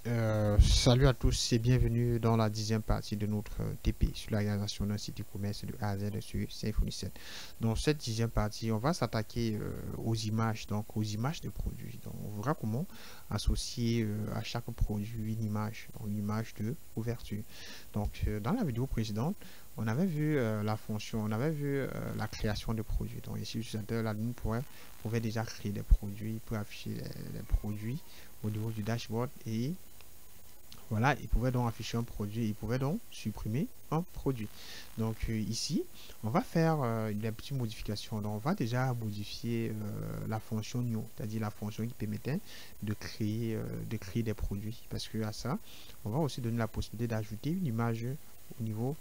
Salut à tous et bienvenue dans la 10e partie de notre TP sur la réalisation d'un site e-commerce de A à Z sur Symfony 7. Dans cette 10e partie, on va s'attaquer aux images, donc aux images de produits. Donc, on verra comment associer à chaque produit une image, donc une image de couverture. Donc, dans la vidéo précédente, on avait vu la fonction, on avait vu la création de produits. Donc, ici, l'utilisateur, l'admin pouvait déjà créer des produits, pour afficher les produits au niveau du dashboard et voilà, il pouvait donc afficher un produit, il pouvait donc supprimer un produit. Donc ici, on va faire des petites modifications. Donc on va déjà modifier la fonction new, c'est-à-dire la fonction qui permettait de créer des produits. Parce que à ça, on va aussi donner la possibilité d'ajouter une image au niveau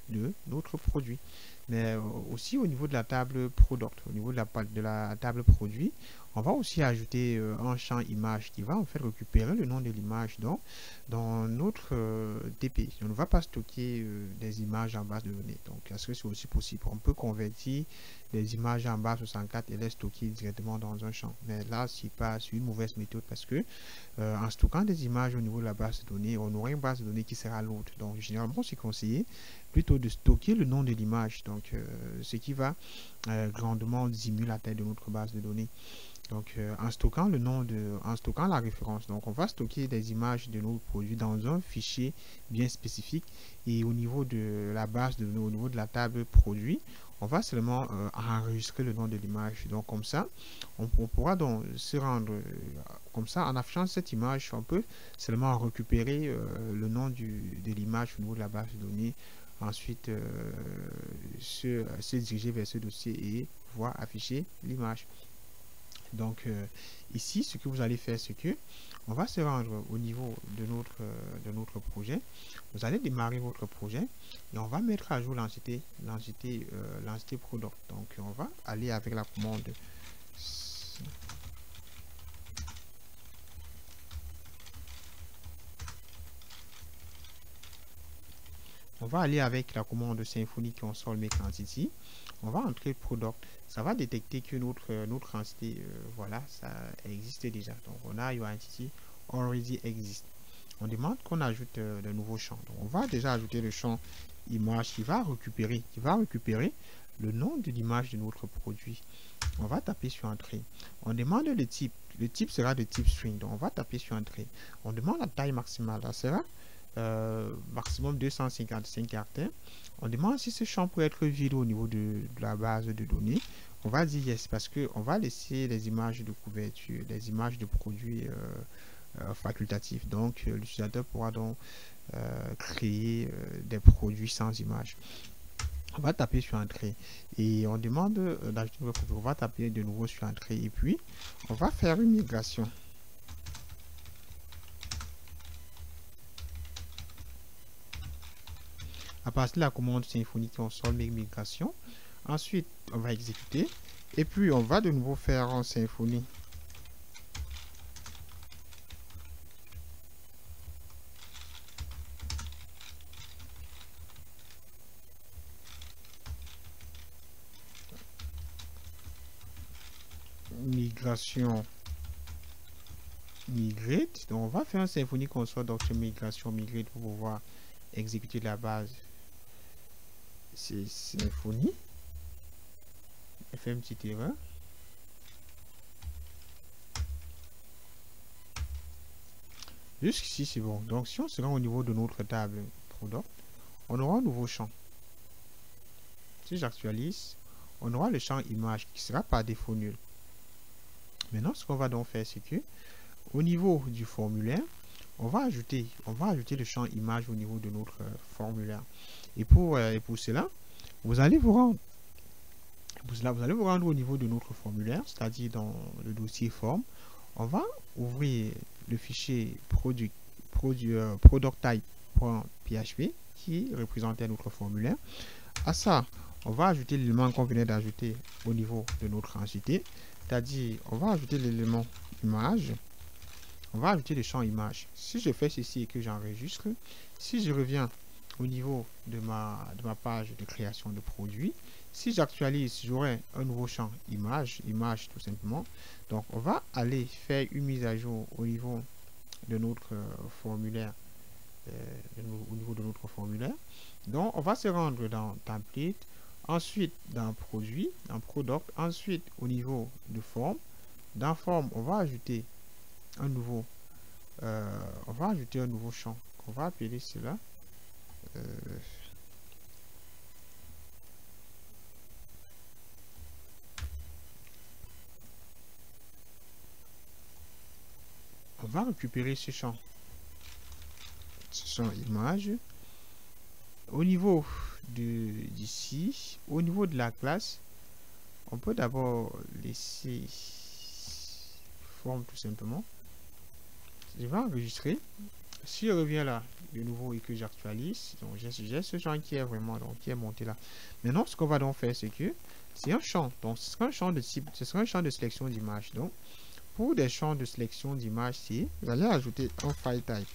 de notre produit. Mais aussi au niveau de la table product, au niveau de la table produit, on va aussi ajouter un champ image qui va en fait récupérer le nom de l'image dans notre DP. On ne va pas stocker des images en base de données. Donc, est-ce que c'est aussi possible? On peut convertir les images en base 64 et les stocker directement dans un champ. Mais là, c'est pas une mauvaise méthode parce que en stockant des images au niveau de la base de données, on aura une base de données qui sera lourde. Donc, généralement, c'est conseillé plutôt de stocker le nom de l'image. Donc, ce qui va grandement diminuer la taille de notre base de données. Donc, en stockant la référence, donc on va stocker des images de nos produits dans un fichier bien spécifique et au niveau de la base de données, au niveau de la table produit, on va seulement enregistrer le nom de l'image. Donc, comme ça, on pourra donc se rendre comme ça en affichant cette image, on peut seulement récupérer le nom de l'image au niveau de la base de données. Ensuite, se diriger vers ce dossier et voir afficher l'image. Donc ici, ce que vous allez faire, c'est que on va se rendre au niveau de notre projet. Vous allez démarrer votre projet et on va mettre à jour l'entité product. Donc on va aller avec la commande. On va aller avec la commande Symfony console make entity. On va entrer product. Ça va détecter que notre entité, voilà, ça existe déjà. Donc on a your entity already exist. On demande qu'on ajoute de nouveaux champs. Donc on va déjà ajouter le champ image qui va récupérer le nom de l'image de notre produit. On va taper sur entrée. On demande le type. Le type sera de type string. Donc on va taper sur entrée. On demande la taille maximale. Ça sera maximum 255 caractères. On demande si ce champ peut être vide au niveau de la base de données. On va dire yes parce qu'on va laisser les images de couverture, les images de produits facultatifs. Donc l'utilisateur pourra donc créer des produits sans image. On va taper sur entrée et on demande d'ajouter notre produit. On va taper de nouveau sur entrée et puis on va faire une migration. À partir de la commande Symfony console migration, ensuite on va exécuter et puis on va de nouveau faire en Symfony migration migrate. Donc on va faire un Symfony console donc migration migrate pour pouvoir exécuter la base. C'est Symfony. Elle fait une petite erreur. Jusqu'ici c'est bon. Donc si on se rend au niveau de notre table product, on aura un nouveau champ. Si j'actualise, on aura le champ image qui sera par défaut nul. Maintenant, ce qu'on va donc faire, c'est que au niveau du formulaire, on va ajouter le champ image au niveau de notre formulaire. Et pour cela, vous allez vous rendre au niveau de notre formulaire, c'est-à-dire dans le dossier form. On va ouvrir le fichier producttype.php qui représentait notre formulaire. À ça, on va ajouter l'élément qu'on venait d'ajouter au niveau de notre entité, c'est-à-dire on va ajouter l'élément image. On va ajouter le champ image. Si je fais ceci et que j'enregistre, si je reviens au niveau de ma page de création de produit, si j'actualise, j'aurai un nouveau champ image tout simplement. Donc on va aller faire une mise à jour au niveau de notre formulaire, au niveau de notre formulaire. Donc, on va se rendre dans template, ensuite dans produit, dans product, ensuite au niveau de forme. Dans forme, on va ajouter un nouveau, champ. On va appeler cela. On va récupérer ce champ image. Au niveau d'ici, au niveau de la classe, on peut d'abord laisser forme tout simplement. Je vais enregistrer. Si je reviens là de nouveau et que j'actualise, donc j'ai ce champ qui est vraiment qui est monté là. Maintenant, ce qu'on va donc faire, c'est que c'est un champ. Donc, ce sera un champ de type, ce sera un champ de sélection d'image. Donc, pour des champs de sélection d'image, vous allez ajouter un file type.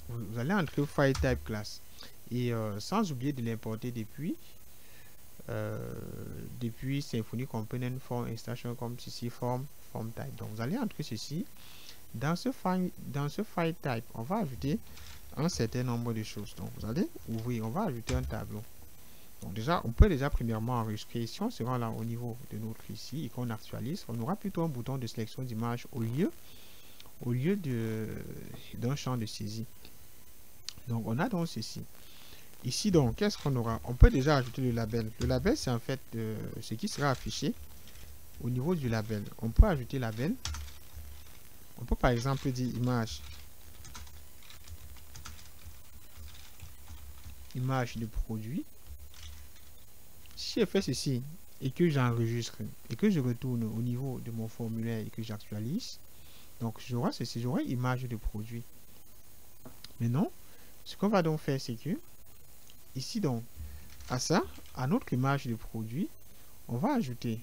Vous allez entrer au file type class et sans oublier de l'importer depuis Symfony Component Form Extension comme ceci form type. Donc vous allez entrer ceci dans ce file type. On va ajouter un certain nombre de choses. Donc vous allez ouvrir, on va ajouter un tableau. Donc déjà, on peut déjà premièrement enregistrer. Si on se rend là au niveau de notre ici et qu'on actualise, on aura plutôt un bouton de sélection d'image au lieu d'un champ de saisie. Donc on a donc ceci. Ici donc, qu'est-ce qu'on aura? On peut déjà ajouter le label. Le label, c'est en fait ce qui sera affiché au niveau du label. On peut ajouter label. On peut par exemple dire image de produit. Si je fais ceci et que j'enregistre et que je retourne au niveau de mon formulaire et que j'actualise, donc j'aurai ceci, j'aurai image de produit. Maintenant, ce qu'on va donc faire, c'est que ici donc, à notre image de produit, on va ajouter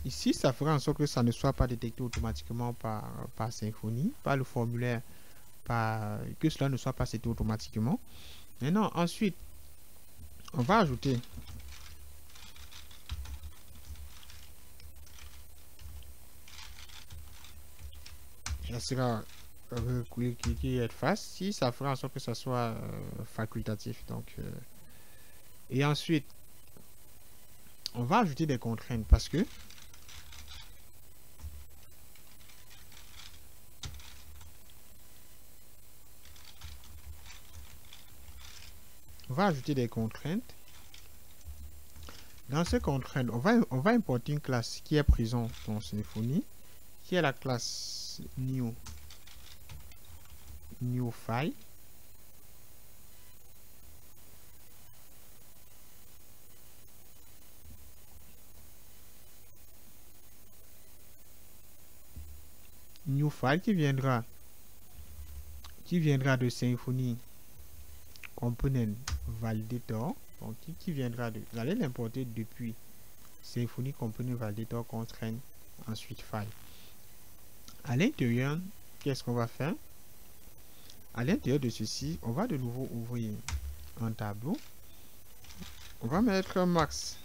ici, ça fera en sorte que ça ne soit pas détecté automatiquement par Symfony, par le formulaire, que cela ne soit pas seté automatiquement. Maintenant, ensuite, on va ajouter ça sera cliquer être face si ça fera en sorte que ça soit facultatif. Donc, et ensuite, on va ajouter des contraintes parce que on va ajouter des contraintes. Dans ces contraintes, on va importer une classe qui est présente dans Symfony, qui est la classe new file. New file qui viendra de Symfony Component Validator. Donc qui viendra de, vous allez l'importer depuis Symfony Component Validator constraint ensuite file. À l'intérieur, qu'est-ce qu'on va faire? À l'intérieur de ceci, on va de nouveau ouvrir un tableau. On va mettre un max.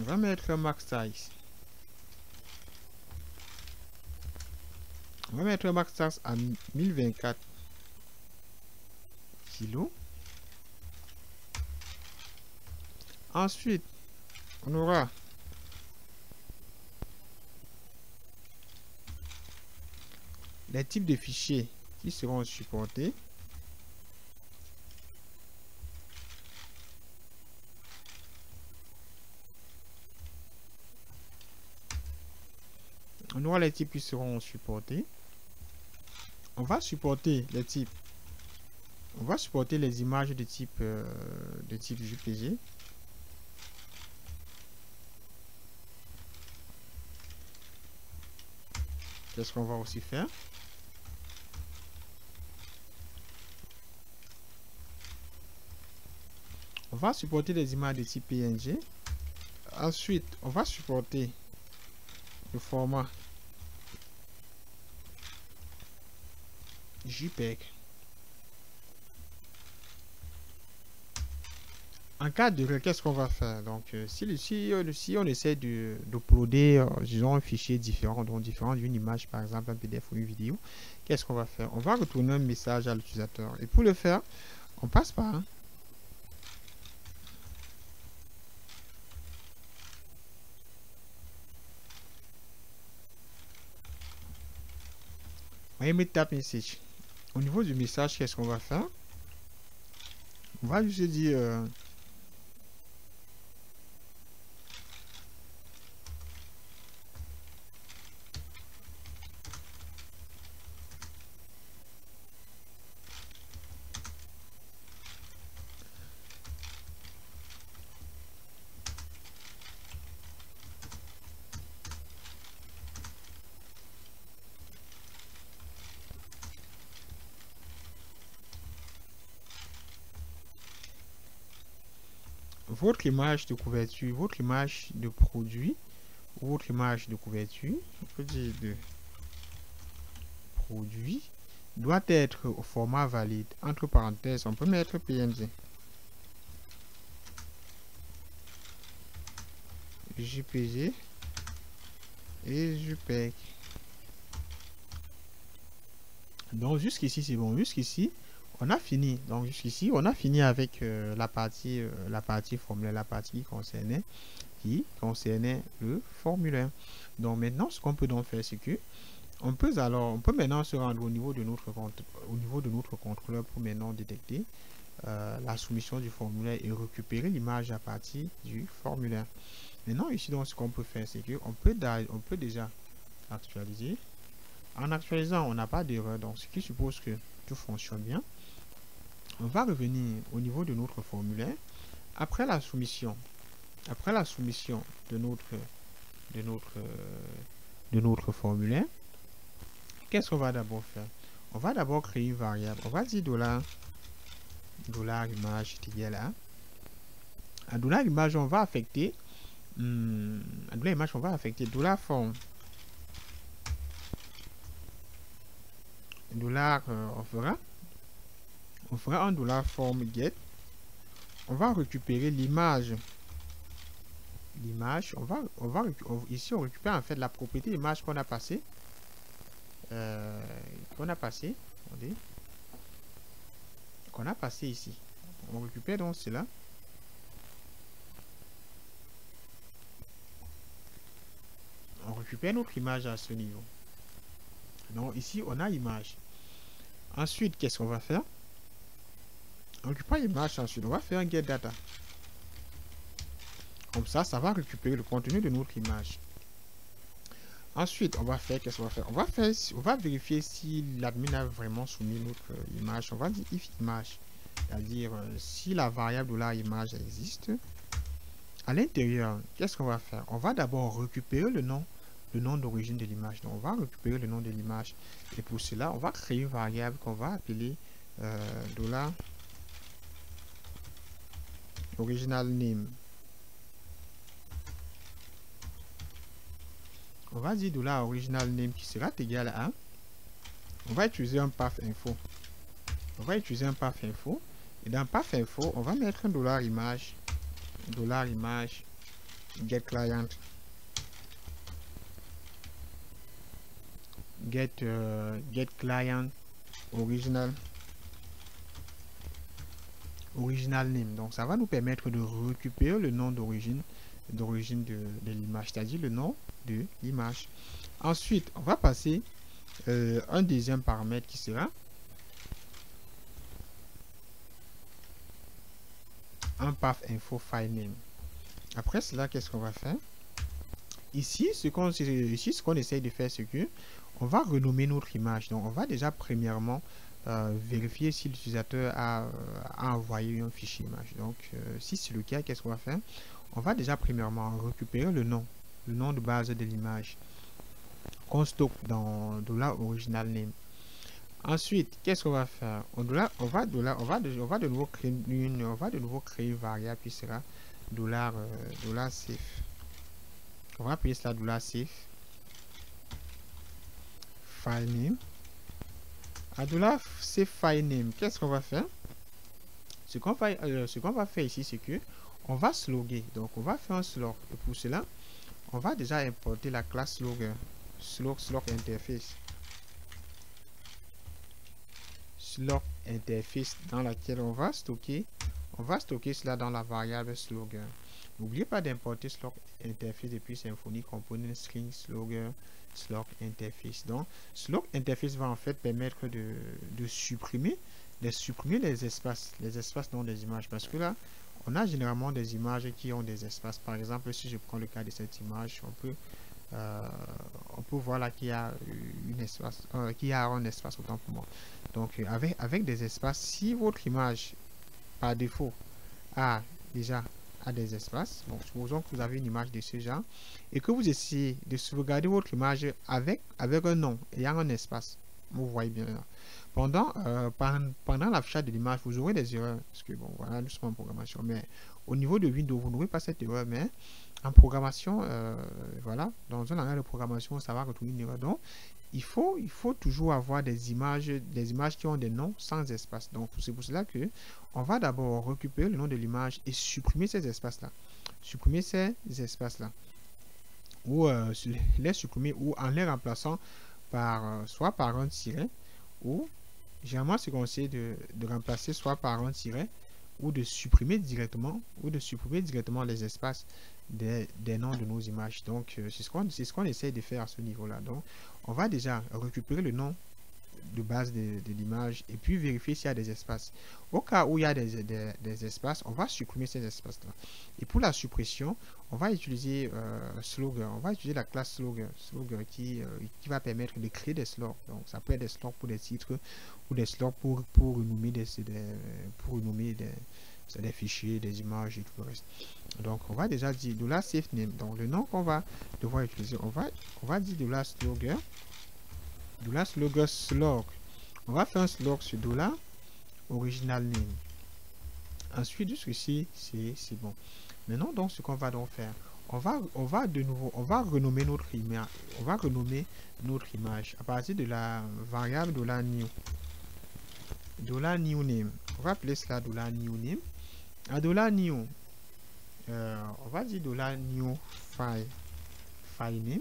On va mettre un max size. On va mettre un max size à 1024 kilos. Ensuite, on aura les types de fichiers qui seront supportés. On aura les types qui seront supportés. On va supporter les types On va supporter les images de type JPG. Qu'est-ce qu'on va aussi faire? On va supporter les images de type PNG. Ensuite, on va supporter le format JPEG. En cas de qu'est-ce qu'on va faire? Donc, si on essaie d'uploader, disons, un fichier différent, donc différent d'une image, par exemple un PDF ou une vidéo, qu'est-ce qu'on va faire? On va retourner un message à l'utilisateur. Et pour le faire, on passe par tap message. Au niveau du message, qu'est-ce qu'on va faire? On va juste dire votre image de couverture, votre image de produit, votre image de couverture, on peut dire de produit, doit être au format valide. Entre parenthèses, on peut mettre PNG. JPG et JPEG. Donc jusqu'ici c'est bon. Jusqu'ici on a fini. Donc jusqu'ici on a fini avec la partie formulaire, la partie qui concernait le formulaire. Donc maintenant ce qu'on peut donc faire, c'est que on peut maintenant se rendre au niveau de notre contrôleur pour maintenant détecter la soumission du formulaire et récupérer l'image à partir du formulaire. Maintenant ici donc ce qu'on peut faire, c'est que on peut déjà actualiser. En actualisant, on n'a pas d'erreur, donc ce qui suppose que tout fonctionne bien. On va revenir au niveau de notre formulaire. Après la soumission de notre formulaire, qu'est-ce qu'on va d'abord faire? On va d'abord créer une variable. On va dire $image est égal à $image, on va affecter $form. On fera un $form get. On va récupérer l'image. Ici on récupère en fait la propriété image qu'on a passée. Qu'on a passé ici. On récupère donc cela. On récupère notre image à ce niveau. Donc ici on a image. Ensuite, qu'est-ce qu'on va faire? On récupère l'image, ensuite on va faire un get data. Comme ça va récupérer le contenu de notre image. Ensuite, on va faire, qu'est-ce qu'on va faire? On va vérifier si l'admin a vraiment soumis notre image. On va dire if image, c'est-à-dire si la variable $image existe. À l'intérieur, qu'est-ce qu'on va faire? On va d'abord récupérer le nom d'origine de l'image. Donc, on va récupérer le nom de l'image. Et pour cela, on va créer une variable qu'on va appeler $original name. On va dire $original name qui sera égal à. On va utiliser un path info. Et dans path info, on va mettre un $image get client get client original name. Donc ça va nous permettre de récupérer le nom d'origine de l'image, c'est-à-dire le nom de l'image. Ensuite, on va passer un deuxième paramètre qui sera un path info file name. Après cela, qu'est-ce qu'on va faire? Ici, ce qu'on essaye de faire, c'est que on va renommer notre image. Donc, on va déjà premièrement vérifier si l'utilisateur a envoyé un fichier image. Donc, si c'est le cas, qu'est-ce qu'on va faire? On va déjà premièrement récupérer le nom de base de l'image qu'on stocke dans $original_name. Ensuite, qu'est-ce qu'on va faire? On va de nouveau créer une variable qui sera $safe. On va appeler cela $safe file name. À $safe file name, qu'est-ce qu'on va faire? Ce qu'on va faire ici, c'est que on va sloguer. Donc, on va faire un slog. Et pour cela, on va déjà importer la classe slogger. Slog interface. Slog interface dans laquelle on va stocker cela dans la variable slogger. N'oubliez pas d'importer slog interface depuis Symfony Component String slogger slog interface. Donc, slog interface va en fait permettre de supprimer les espaces dans des images, parce que là on a généralement des images qui ont des espaces. Par exemple, si je prends le cas de cette image, on peut voir là qu'il y a un espace autant pour moi. Donc avec des espaces, si votre image par défaut a déjà des espaces, bon, supposons que vous avez une image de ce genre et que vous essayez de sauvegarder votre image avec un nom ayant un espace, vous voyez bien là. Pendant l'affichage de l'image, vous aurez des erreurs, parce que bon, voilà, nous sommes en programmation, mais au niveau de Windows, vous n'aurez pas cette erreur, mais en programmation, voilà, dans un langage de programmation, ça va retrouver une erreur. Donc, il faut toujours avoir des images qui ont des noms sans espace. Donc, c'est pour cela que on va d'abord récupérer le nom de l'image et supprimer ces espaces-là. Ou les supprimer ou en les remplaçant soit par un tiret, ou généralement c'est conseillé de remplacer soit par un tiret ou de supprimer directement les espaces des noms de nos images. Donc c'est ce qu'on essaie de faire à ce niveau là. Donc on va déjà récupérer le nom de base de l'image et puis vérifier s'il y a des espaces. Au cas où il y a des espaces, on va supprimer ces espaces là. Et pour la suppression, on va utiliser la classe slogger qui va permettre de créer des slogs. Donc ça peut être des slogs pour des titres ou des slogs pour renommer des fichiers, des images et tout le reste. Donc on va déjà dire $safe name. Donc le nom qu'on va devoir utiliser, on va dire $slogger slog. On va faire un slog sur $original name. Ensuite, jusqu'ici, c'est bon. Maintenant, donc, ce qu'on va donc faire, on va renommer notre image. À partir de la variable $new. $new name. On va appeler cela $new name. À $new, on va dire $new file name.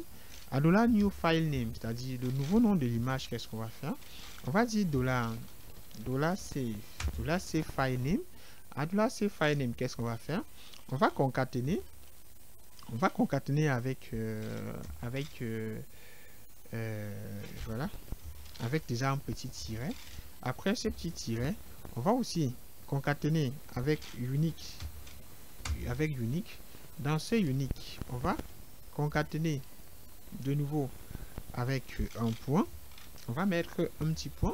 À $new file name, c'est-à-dire le nouveau nom de l'image, qu'est-ce qu'on va faire? On va dire $safe file name. À $safe file name, qu'est-ce qu'on va faire? On va concaténer avec voilà, avec déjà un petit tiret. Après ce petit tiret, on va aussi concaténer avec unique. Dans ce unique, on va concaténer de nouveau avec un point. On va mettre un petit point.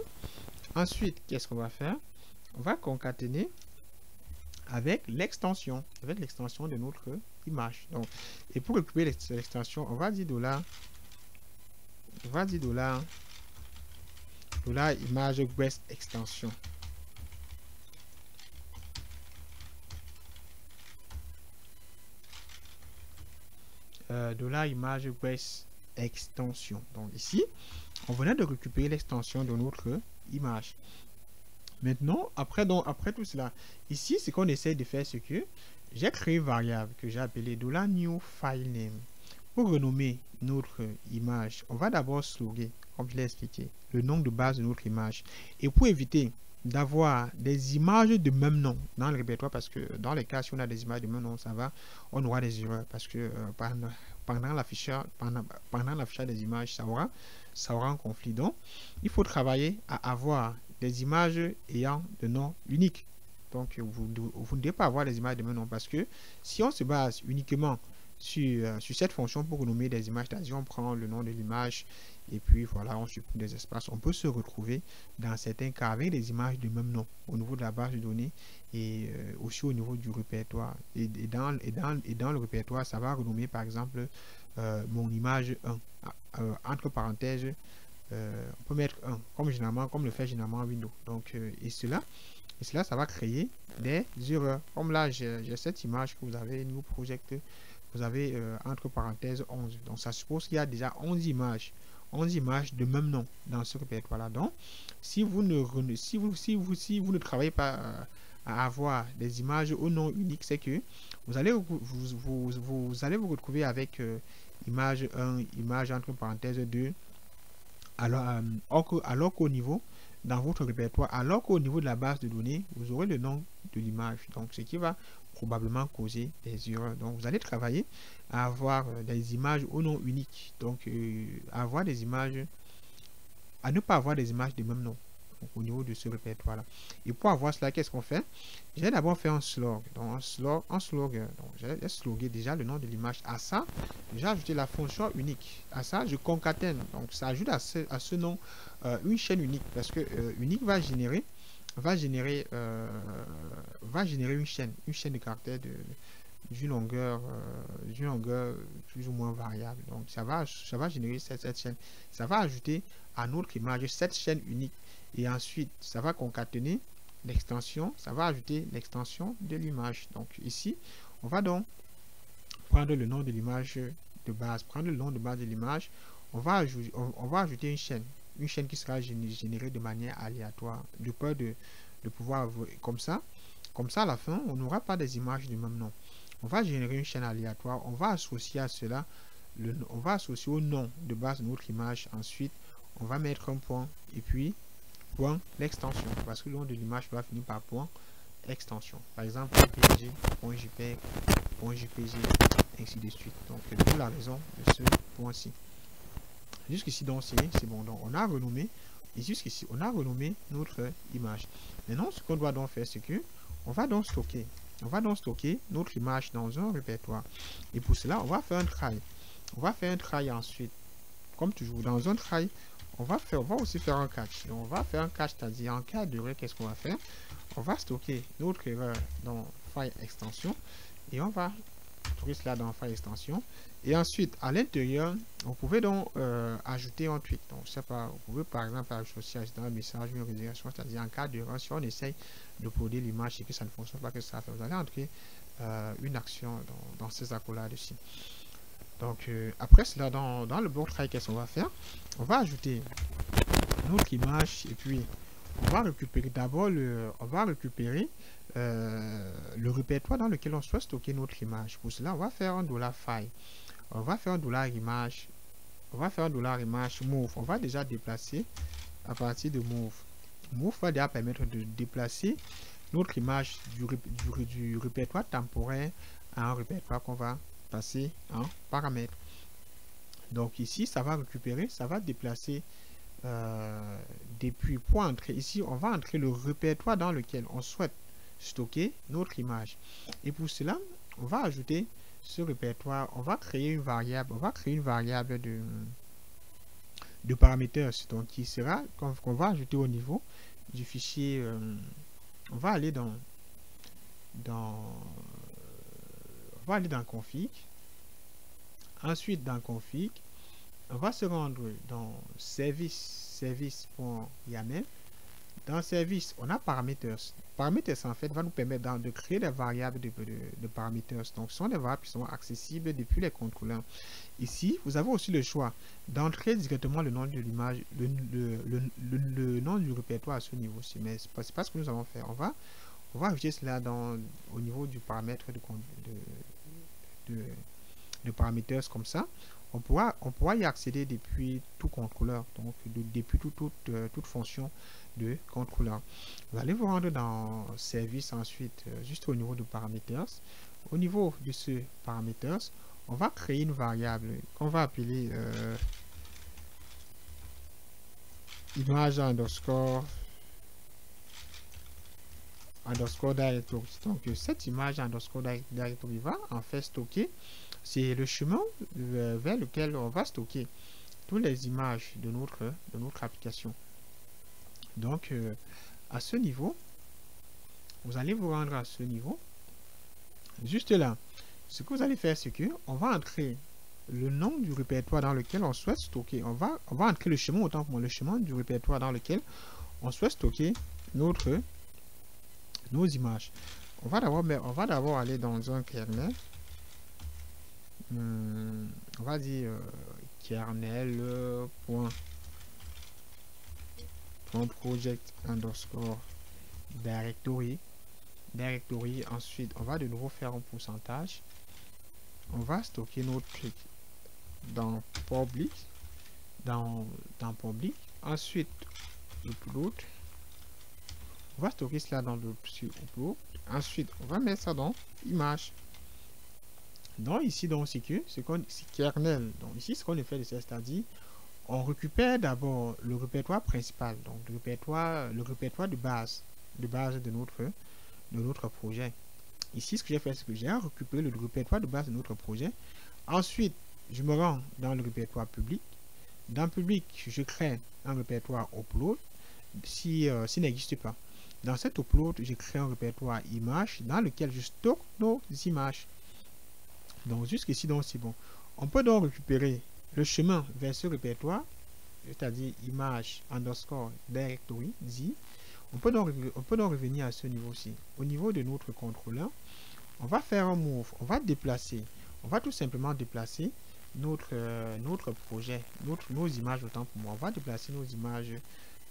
Ensuite, qu'est-ce qu'on va faire? On va concaténer avec l'extension de notre image. Donc, et pour récupérer l'extension, on va dire $image breast extension. $image breast extension. Donc ici, on venait de récupérer l'extension de notre image. Maintenant, après tout cela, ici, ce qu'on essaie de faire, c'est que j'ai créé une variable que j'ai appelée $new file name. Pour renommer notre image, on va d'abord sloguer, comme je l'ai expliqué, le nom de base de notre image. Et pour éviter d'avoir des images de même nom dans le répertoire, parce que dans les cas si on a des images de même nom, on aura des erreurs, parce que pendant l'affichage des images, ça aura un conflit. Donc, il faut travailler à avoir des images ayant de nom unique. Donc, vous ne devez pas avoir des images de même nom, parce que si on se base uniquement sur cette fonction pour nommer des images, c'est-à-dire on prend le nom de l'image et puis voilà, on supprime des espaces. On peut se retrouver dans certains cas avec des images de même nom au niveau de la base de données et aussi au niveau du répertoire. Et dans le répertoire, ça va renommer par exemple mon image 1. Entre parenthèses, on peut mettre 1, comme le fait généralement Windows. Donc, et cela, ça va créer des erreurs. Comme là, j'ai cette image que vous avez, New Project, vous avez entre parenthèses 11. Donc, ça suppose qu'il y a déjà 11 images de même nom dans ce répertoire-là. Donc, si vous ne travaillez pas à avoir des images au nom unique, c'est que vous allez vous retrouver avec image 1, image entre parenthèses 2, alors qu'au niveau, dans votre répertoire, alors qu'au niveau de la base de données, vous aurez le nom de l'image. Donc, ce qui va probablement causer des erreurs. Donc, vous allez travailler à avoir des images au nom unique. Donc, à ne pas avoir des images de même nom au niveau de ce répertoire-là. Et pour avoir cela, qu'est-ce qu'on fait? J'ai d'abord fait un slog. Donc, un slog, donc j'ai slogué déjà le nom de l'image. À ça, j'ai ajouté la fonction unique. À ça, je concatène. Donc, ça ajoute à ce nom une chaîne unique. Parce que unique va générer une chaîne de caractères d'une longueur plus ou moins variable. Donc, ça va générer cette chaîne. Ça va ajouter à notre image cette chaîne unique. Et ensuite, ça va concaténer l'extension. Ça va ajouter l'extension de l'image. Donc, ici, on va donc prendre le nom de l'image de base. Prendre le nom de base de l'image. On va ajouter une chaîne qui sera générée de manière aléatoire. De peur de pouvoir, comme ça, à la fin, on n'aura pas des images du même nom. On va générer une chaîne aléatoire. On va associer à cela, on va associer au nom de base de notre image. Ensuite, on va mettre un point et puis point l'extension. Parce que le nom de l'image va finir par point extension. Par exemple, .png, .jpeg, .jpg, ainsi de suite. Donc, c'est la raison de ce point-ci. Jusqu'ici, donc, c'est bon. Donc, on a renommé. Et jusqu'ici, on a renommé notre image. Maintenant, ce qu'on doit donc faire, c'est que on va donc stocker notre image dans un répertoire. Et pour cela, on va faire un try. On va faire un try ensuite. Comme toujours, dans un try, on va aussi faire un catch. Donc, on va faire un catch, c'est-à-dire en cas d'erreur, qu'est-ce qu'on va faire? On va stocker notre erreur dans file extension et on va stocker cela dans file extension. Et ensuite, à l'intérieur, vous pouvez donc ajouter un tweet. Donc, je sais pas, vous pouvez par exemple associer dans un message une redirection, c'est-à-dire en cas d'erreur, si on essaye de coder l'image et que ça ne fonctionne pas, que ça fait, vous allez entrer une action dans ces accolades ici. Donc, après cela, dans le bloc try, qu'est-ce qu'on va faire? On va ajouter notre image et puis on va récupérer d'abord le répertoire dans lequel on souhaite stocker notre image. Pour cela, on va faire un $file. On va faire un $image. On va faire un $image move. On va déjà déplacer à partir de move. Move va déjà permettre de déplacer notre image du répertoire temporaire à un répertoire qu'on va passer en paramètres. Donc ici, ça va récupérer, ça va déplacer depuis pour entrer. Ici, on va entrer le répertoire dans lequel on souhaite stocker notre image. Et pour cela, on va ajouter ce répertoire. On va créer une variable. On va créer une variable de paraméters. Donc, qui sera qu'on va ajouter au niveau du fichier. On va aller dans config. Ensuite, dans config, on va se rendre dans service.yaml. Dans service, on a parameters. Parameters, en fait, va nous permettre de créer des variables de parameters. Donc, ce sont des variables qui sont accessibles depuis les contrôleurs. Ici, vous avez aussi le choix d'entrer directement le nom de l'image, le nom du répertoire à ce niveau-ci. Mais ce n'est pas ce que nous allons faire. On va ajouter cela au niveau du paramètre de parameters comme ça. On pourra y accéder depuis tout contrôleur, donc depuis toute fonction de contrôleur. Vous allez vous rendre dans service ensuite, juste au niveau de parameters. Au niveau de ce parameters, on va créer une variable qu'on va appeler image underscore directory. Donc cette image underscore directory va en fait stocker c'est le chemin vers lequel on va stocker toutes les images de notre application. Donc, à ce niveau, vous allez vous rendre à ce niveau. Juste là, ce que vous allez faire, c'est que on va entrer le nom du répertoire dans lequel on souhaite stocker. On va entrer le chemin, autant pour moi, le chemin du répertoire dans lequel on souhaite stocker nos images. On va d'abord aller dans un kernel. On va dire kernel.project underscore directory. Ensuite, on va de nouveau faire un pourcentage. On va stocker notre truc dans public. Dans public. Ensuite, upload. On va stocker cela dans le upload. Ensuite, on va mettre ça dans image. Donc ici, donc c'est kernel. Donc ici, ce qu'on a fait, c'est-à-dire, on récupère d'abord le répertoire principal, donc le répertoire de base de notre projet. Ici, ce que j'ai fait, c'est que j'ai récupéré le répertoire de base de notre projet. Ensuite, je me rends dans le répertoire public. Dans public, je crée un répertoire upload s'il n'existe pas. Dans cet upload, je crée un répertoire image dans lequel je stocke nos images. Donc jusqu'ici, donc c'est bon. On peut donc récupérer le chemin vers ce répertoire, c'est-à-dire image underscore directory, dit. On peut donc revenir à ce niveau-ci. Au niveau de notre contrôleur, on va faire un move, on va déplacer, on va tout simplement déplacer notre projet, nos images autant pour moi. On va déplacer nos images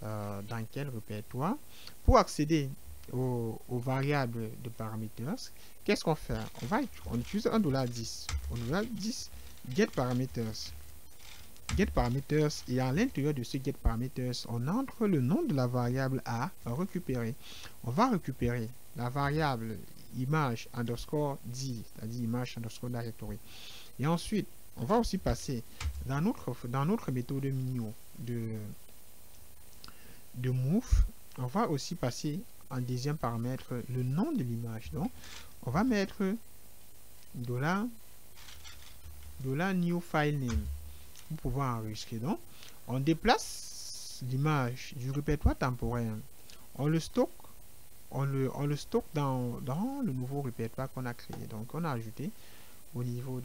dans quel répertoire. Pour accéder aux variables de parameters, qu'est-ce qu'on fait? On utilise $10. On $10 get parameters. Get parameters, et à l'intérieur de ce get parameters, on entre le nom de la variable à récupérer. On va récupérer la variable image underscore d, c'est-à-dire image underscore directory. Et ensuite, on va aussi passer dans notre méthode minion de move. On va aussi passer en deuxième paramètre le nom de l'image. Donc, on va mettre $new file name pour pouvoir enregistrer. Donc, on déplace l'image du répertoire temporaire. On le stocke. On le stocke dans le nouveau répertoire qu'on a créé. Donc, on a ajouté au niveau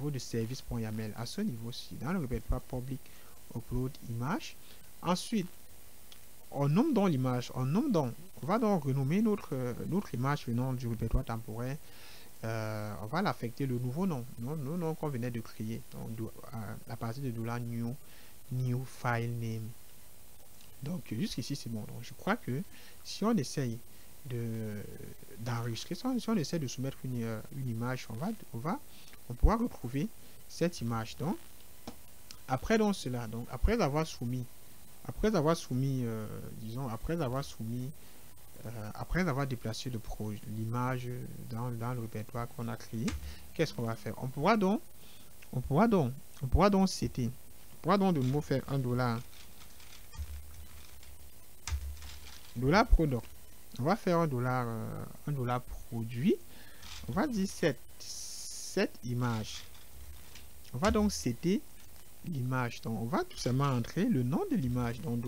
de service.yaml à ce niveau-ci, dans le répertoire public upload image. Ensuite, on nomme donc l'image. On va donc renommer notre image le nom du répertoire temporaire. On va l'affecter le nouveau nom, le nom qu'on venait de créer, donc à partir de $new file name. Donc jusqu'ici c'est bon. Donc je crois que si on essaye d'enregistrer, si on essaie de soumettre une image, on pourra retrouver cette image. Donc après cela, donc après avoir soumis après avoir déplacé l'image dans le répertoire qu'on a créé, qu'est-ce qu'on va faire? On pourra donc citer, on pourra donc de nouveau faire $, product. On va faire $, produit. On va dire cette image. On va donc citer l'image. Donc on va tout simplement entrer le nom de l'image. Donc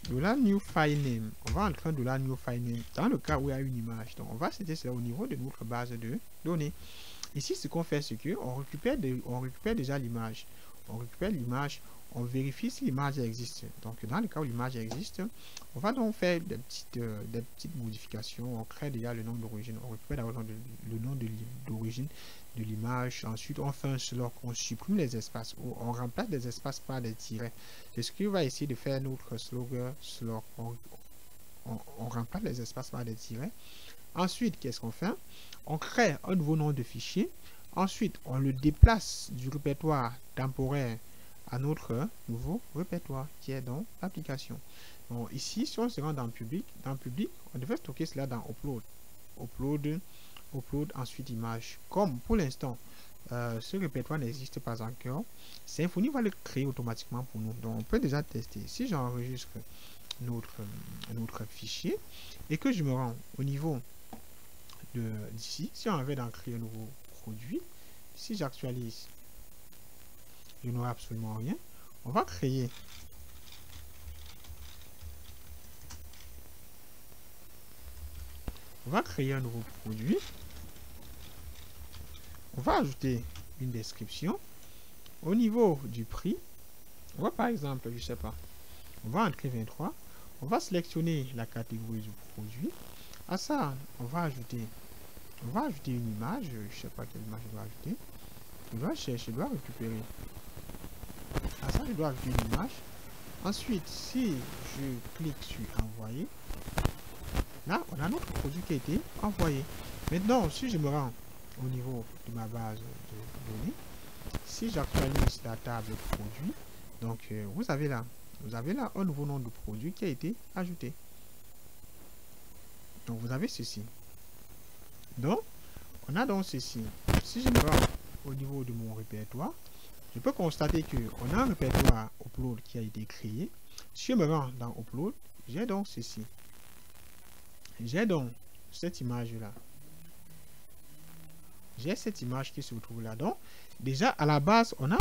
$new file name. On va entrer un $new file name dans le cas où il y a une image. Donc on va citer cela au niveau de notre base de données. Ici, ce qu'on fait, c'est que on récupère déjà l'image. On récupère l'image, on vérifie si l'image existe. Donc dans le cas où l'image existe, on va donc faire des petites modifications. On crée déjà le nom d'origine. On récupère d'abord le nom d'origine de l'image. Ensuite, on fait un slot, on supprime les espaces, ou on remplace des espaces par des tirets. C'est ce qui va essayer de faire notre slogger slot. On remplace les espaces par des tirets. Ensuite, qu'est-ce qu'on fait? On crée un nouveau nom de fichier. Ensuite, on le déplace du répertoire temporaire à notre nouveau répertoire qui est dans l'application. Bon, ici, si on se rend dans public, on devait stocker cela dans upload, ensuite image. Comme pour l'instant, ce répertoire n'existe pas encore, Symfony va le créer automatiquement pour nous. Donc, on peut déjà tester. Si j'enregistre notre fichier et que je me rends au niveau d'ici, si on avait d'en créer un nouveau produit. Si j'actualise, je n'aurai absolument rien. On va créer un nouveau produit. On va ajouter une description. Au niveau du prix, on va par exemple, je sais pas, on va entrer 23. On va sélectionner la catégorie du produit. À ça, on va ajouter une image. Je sais pas quelle image je dois ajouter. Je dois chercher, je dois récupérer. À ça, je dois ajouter une image. Ensuite, si je clique sur envoyer, là, on a notre produit qui a été envoyé. Maintenant, si je me rends au niveau de ma base de données, si j'actualise la table produit, donc vous avez là un nouveau nom de produit qui a été ajouté. Donc vous avez ceci. Donc, on a donc ceci. Si je me rends au niveau de mon répertoire, je peux constater qu'on a un répertoire upload qui a été créé. Si je me rends dans upload, j'ai donc ceci. J'ai donc cette image-là. J'ai cette image qui se trouve là. Donc, déjà, à la base, on a...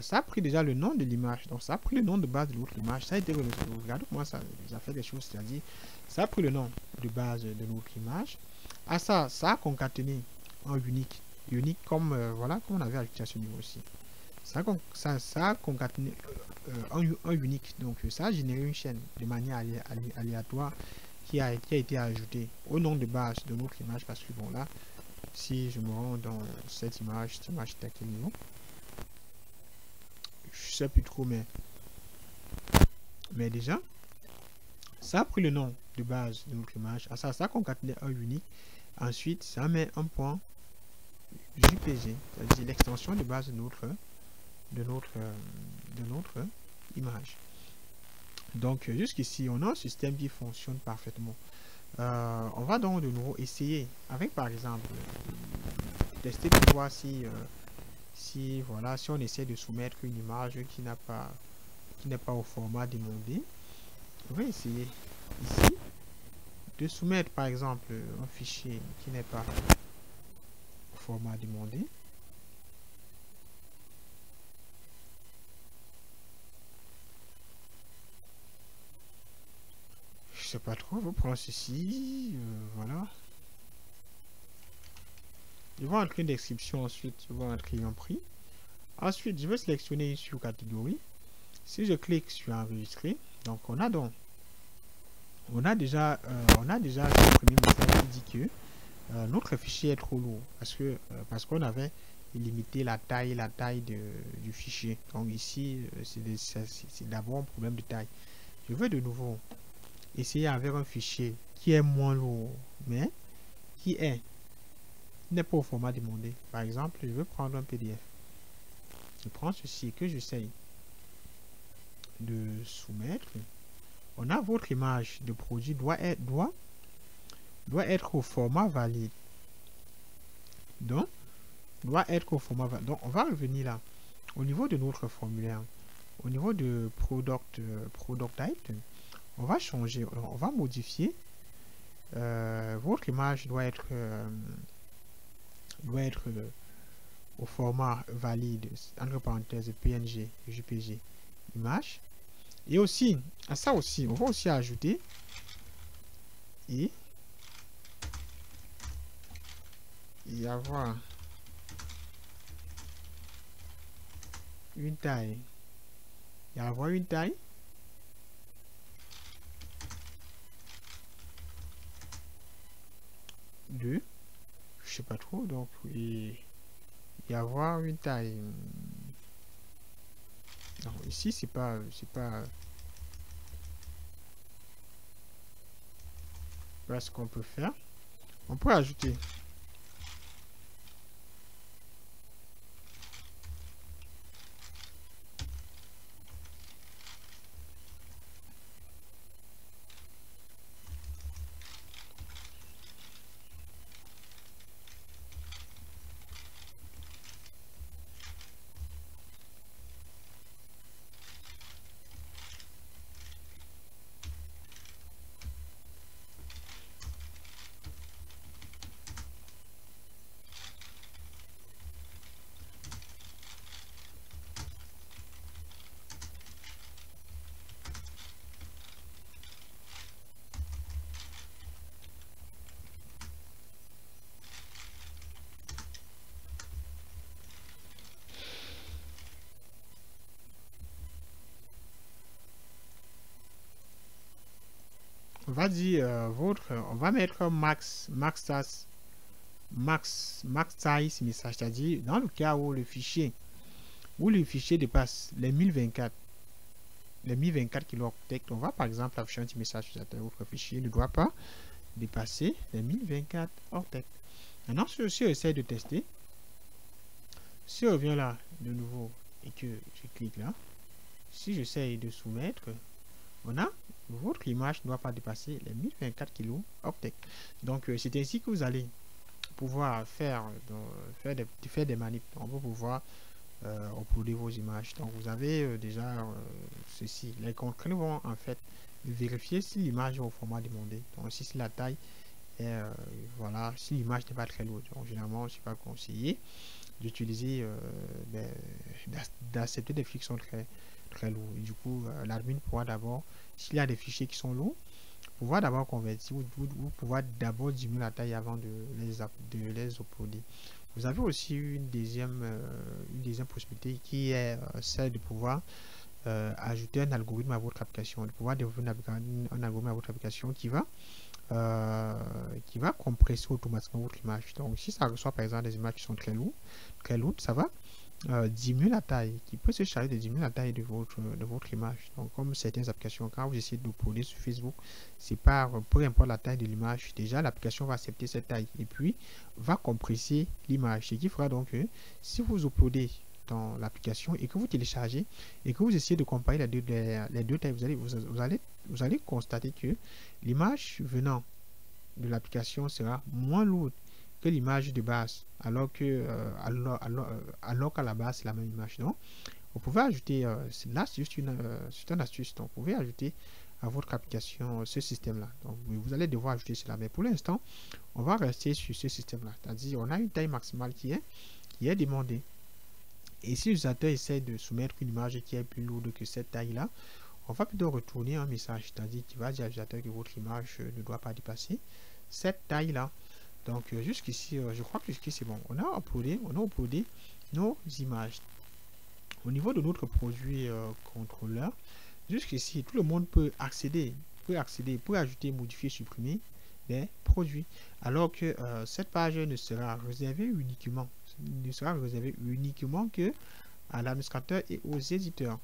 ça a pris déjà le nom de l'image. Donc, ça a pris le nom de base de l'autre image. Ça a été... Regardez comment ça fait des choses. C'est-à-dire, ça a pris le nom de base de notre image. À ça, ça a concaténé en unique. Unique comme, voilà, comme on avait ajouté à ce niveau aussi. Ça a concaténé en unique. Donc, ça a généré une chaîne de manière aléatoire qui a été ajoutée au nom de base de notre image. Parce que, bon, là, si je me rends dans cette image est à quel niveau? Je sais plus trop, mais déjà, ça a pris le nom de base de notre image. À ça, ça a concaténé un unique. Ensuite, ça met un point JPG, c'est-à-dire l'extension de base de notre image. Donc, jusqu'ici, on a un système qui fonctionne parfaitement. On va donc de nouveau essayer avec, par exemple, tester pour voir si voilà, si on essaie de soumettre une image qui n'est pas au format demandé. On va essayer ici de soumettre par exemple un fichier qui n'est pas au format demandé. Je sais pas trop, je prends ceci, voilà. Je vais entrer une description, ensuite je vais entrer un prix. Ensuite, je vais sélectionner une sous-catégorie. Si je clique sur enregistrer, donc on a déjà supprimé le message qui dit que notre fichier est trop lourd parce qu'on avait limité la taille du fichier. Donc ici, c'est d'abord un problème de taille. Je vais de nouveau essayer avec un fichier qui est moins lourd, mais qui n'est pas au format demandé. Par exemple, je vais prendre un PDF. Je prends ceci que j'essaye de soumettre. On a votre image de produit doit être au format valide. Donc, on va revenir là. Au niveau de notre formulaire, au niveau de product type, on va changer, on va modifier. Votre image doit être au format valide, entre parenthèses PNG, JPG, image. Et aussi, à ça aussi, on va aussi ajouter et avoir une taille. De, je sais pas trop, donc et avoir une taille. Non, ici c'est pas ce qu'on peut faire. On peut ajouter dire on va mettre max size message, c'est-à-dire dans le cas où le fichier dépasse les 1024 kilooctets, on va par exemple afficher un petit message utilisateur. Votre fichier ne doit pas dépasser les 1024 octets. Maintenant, si j'essaie de tester, si je reviens là de nouveau et que je clique là, si j'essaie de soumettre, votre image ne doit pas dépasser les 1024 kilooctets. Donc, c'est ainsi que vous allez pouvoir faire des manips. On va pouvoir uploader vos images. Donc, vous avez déjà ceci. Les contrôles vont en fait vérifier si l'image est au format demandé. Donc, si la taille est, voilà, si l'image n'est pas très lourde. Donc, généralement, je ne suis pas conseillé d'utiliser, d'accepter des fichiers qui sont très lourds. Et du coup, l'admin pourra d'abord, s'il y a des fichiers qui sont lourds, pouvoir d'abord convertir ou pouvoir d'abord diminuer la taille avant de les uploader. Vous avez aussi une deuxième possibilité qui est celle de pouvoir ajouter un algorithme à votre application, de pouvoir développer un algorithme à votre application qui va compresser automatiquement votre image. Donc si ça reçoit par exemple des images qui sont très lourdes, ça va diminuer la taille, qui peut se charger de diminuer la taille de votre image. Donc comme certaines applications, quand vous essayez d'uploader sur Facebook, c'est peu importe la taille de l'image, déjà l'application va accepter cette taille et puis va compresser l'image, ce qui fera donc que si vous uploadez dans l'application et que vous téléchargez et que vous essayez de comparer les deux tailles, vous allez constater que l'image venant de l'application sera moins lourde que l'image de base, alors qu'à la base c'est la même image. Donc vous pouvez ajouter, là c'est juste une astuce, donc vous pouvez ajouter à votre application ce système là. Donc vous allez devoir ajouter cela, mais pour l'instant on va rester sur ce système là, c'est-à-dire on a une taille maximale qui est demandée, et si l'utilisateur essaie de soumettre une image qui est plus lourde que cette taille là, on va plutôt retourner un message, c'est-à-dire qu'il va dire à l'utilisateur que votre image ne doit pas dépasser cette taille là. Donc jusqu'ici, je crois que jusqu'ici c'est bon. On a uploadé nos images. Au niveau de notre produit contrôleur, jusqu'ici, tout le monde peut accéder, peut ajouter, modifier, supprimer des produits. Alors que cette page ne sera réservée uniquement que à l'administrateur et aux éditeurs.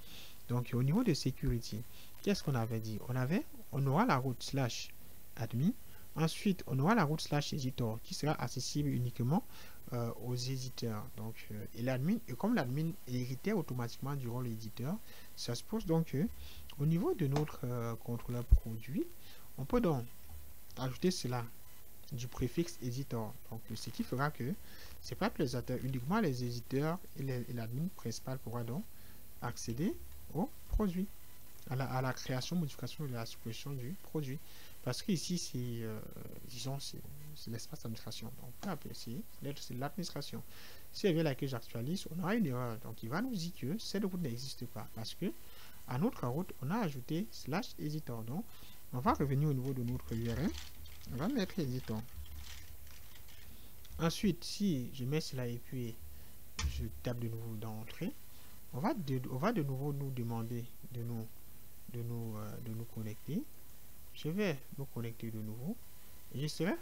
Donc au niveau de sécurité, qu'est-ce qu'on avait dit? On aura la route /admin. Ensuite, on aura la route /éditeur qui sera accessible uniquement aux éditeurs. Donc, et comme l'admin est hérité automatiquement du rôle éditeur, ça se pose donc que au niveau de notre contrôleur produit, on peut donc ajouter cela du préfixe éditeur. Donc, ce qui fera que c'est pas que les éditeurs, uniquement les éditeurs et l'admin principal pourra donc accéder au produit, à la création, modification et la suppression du produit. Parce que ici, c'est l'espace d'administration. Donc, on peut appeler c'est l'administration. Si elle vient là que j'actualise, on aura une erreur. Donc, il va nous dire que cette route n'existe pas. Parce que à notre route, on a ajouté /éditeur. Donc, on va revenir au niveau de notre URL. On va mettre éditeur. Ensuite, si je mets cela et puis je tape de nouveau dans Entrée, on va de nouveau nous demander de nous connecter. Je vais me connecter de nouveau et je serai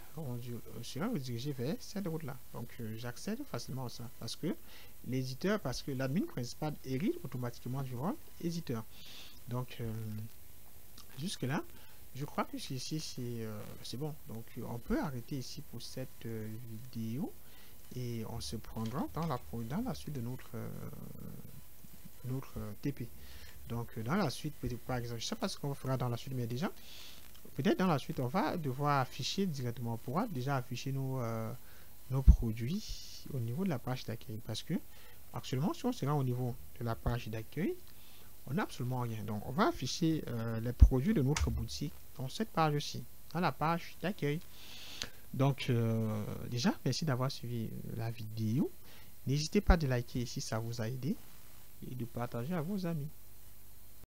redirigé vers cette route là. Donc j'accède facilement à ça parce que l'admin principal hérite automatiquement du rôle éditeur. Donc jusque là je crois que ici c'est bon. Donc on peut arrêter ici pour cette vidéo et on se prendra dans la suite de notre TP. Donc dans la suite, par exemple, je sais pas ce qu'on fera dans la suite, mais déjà peut-être dans la suite on va devoir afficher directement, on pourra déjà afficher nos produits au niveau de la page d'accueil, parce que actuellement si on sera au niveau de la page d'accueil, on n'a absolument rien. Donc on va afficher les produits de notre boutique dans cette page aussi, dans la page d'accueil. Donc déjà merci d'avoir suivi la vidéo, n'hésitez pas de liker si ça vous a aidé et de partager à vos amis.